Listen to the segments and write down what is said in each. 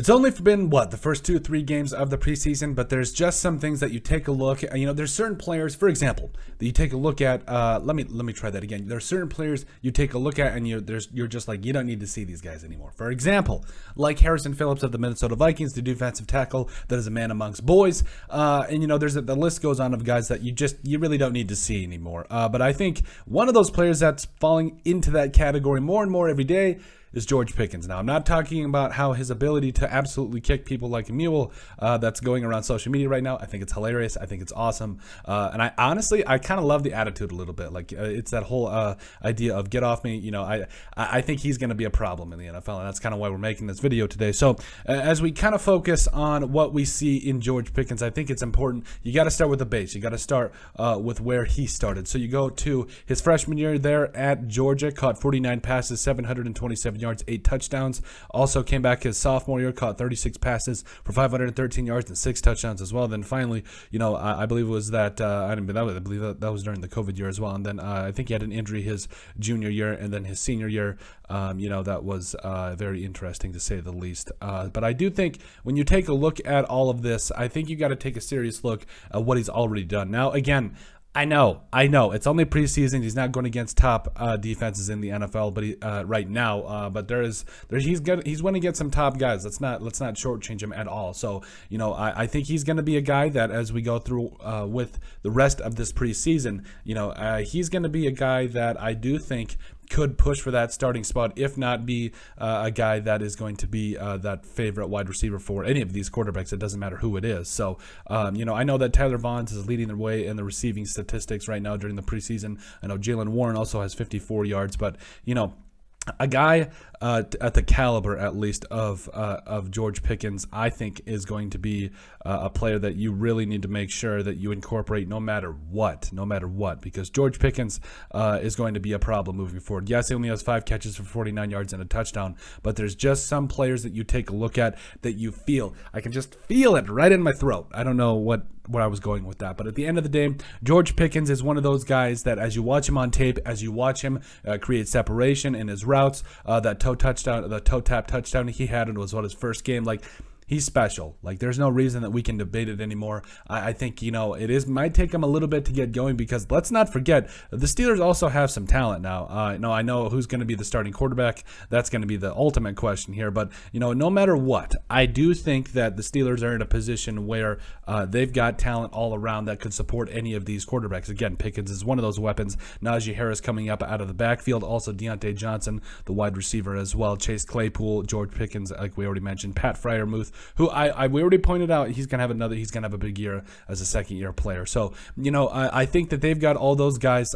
It's only been, what, the first 2 or 3 games of the preseason, but there's just some things that you take a look at. You know, there's certain players, for example, that you take a look at. Let me try that again. There are certain players you take a look at, and you're just like, you don't need to see these guys anymore. For example, like Harrison Phillips of the Minnesota Vikings, the defensive tackle that is a man amongst boys. And, you know, the list goes on of guys that you really don't need to see anymore. But I think one of those players that's falling into that category more and more every day is George Pickens. Now, I'm not talking about how his ability to absolutely kick people like a mule that's going around social media right now. I think it's hilarious. I think it's awesome. And I honestly kind of love the attitude a little bit. Like, it's that whole idea of get off me. You know, I think he's going to be a problem in the NFL, and that's kind of why we're making this video today. So as we kind of focus on what we see in George Pickens, I think it's important. You got to start with the base. You got to start with where he started. So you go to his freshman year there at Georgia, caught 49 passes, 727 yards, 8 touchdowns. Also came back his sophomore year, caught 36 passes for 513 yards and 6 touchdowns as well. Then finally, you know, I believe it was that I believe that was during the COVID year as well. And then I think he had an injury his junior year, and then his senior year, you know, that was very interesting to say the least. But I do think when you take a look at all of this, I think you got to take a serious look at what he's already done. Now, again, I know. It's only preseason. He's not going against top defenses in the NFL, but right now. But he's went against some top guys. Let's not shortchange him at all. So, you know, I think he's going to be a guy that as we go through with the rest of this preseason, you know, he's going to be a guy that I do think could push for that starting spot, if not be a guy that is going to be that favorite wide receiver for any of these quarterbacks. It doesn't matter who it is. So, you know, I know that Tyler Vaughn is leading the way in the receiving statistics right now during the preseason. I know Jalen Warren also has 54 yards, but, you know, a guy at the caliber, at least, of George Pickens, I think is going to be a player that you really need to make sure that you incorporate no matter what, because George Pickens is going to be a problem moving forward. Yes, he only has 5 catches for 49 yards and a touchdown, but there's just some players that you take a look at that you feel. I can just feel it right in my throat. I don't know where I was going with that, but at the end of the day, George Pickens is one of those guys that as you watch him on tape, as you watch him create separation in his routes, the toe tap touchdown he had, it was his first game. Like, he's special. Like, there's no reason that we can debate it anymore. I think, you know, might take him a little bit to get going, because let's not forget, the Steelers also have some talent now. I know who's going to be the starting quarterback. That's going to be the ultimate question here. But, you know, no matter what, I do think that the Steelers are in a position where they've got talent all around that could support any of these quarterbacks. Again, Pickens is one of those weapons. Najee Harris coming up out of the backfield. Also, Deontay Johnson, the wide receiver as well. Chase Claypool, George Pickens, like we already mentioned. Pat Freiermuth, who we already pointed out, he's gonna have a big year as a second-year player. So, you know, I think that they've got all those guys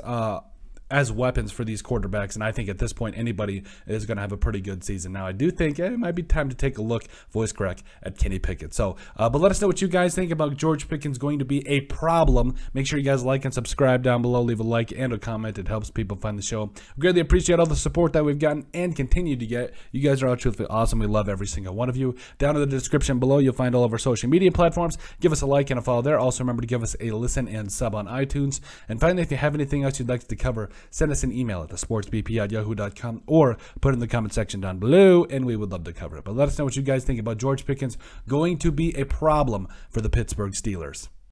as weapons for these quarterbacks, and I think at this point anybody is going to have a pretty good season. Now, I do think it might be time to take a look, voice crack, at Kenny Pickett. So, but let us know what you guys think about George Pickens going to be a problem. Make sure you guys like and subscribe down below. Leave a like and a comment. It helps people find the show. We greatly appreciate all the support that we've gotten and continue to get. You guys are all truthfully awesome. We love every single one of you. Down in the description below, you'll find all of our social media platforms. Give us a like and a follow there. Also, remember to give us a listen and sub on iTunes. And finally, if you have anything else you'd like to cover, send us an email at thesportsbp@yahoo.com or put it in the comment section down below, and we would love to cover it. But let us know what you guys think about George Pickens going to be a problem for the Pittsburgh Steelers.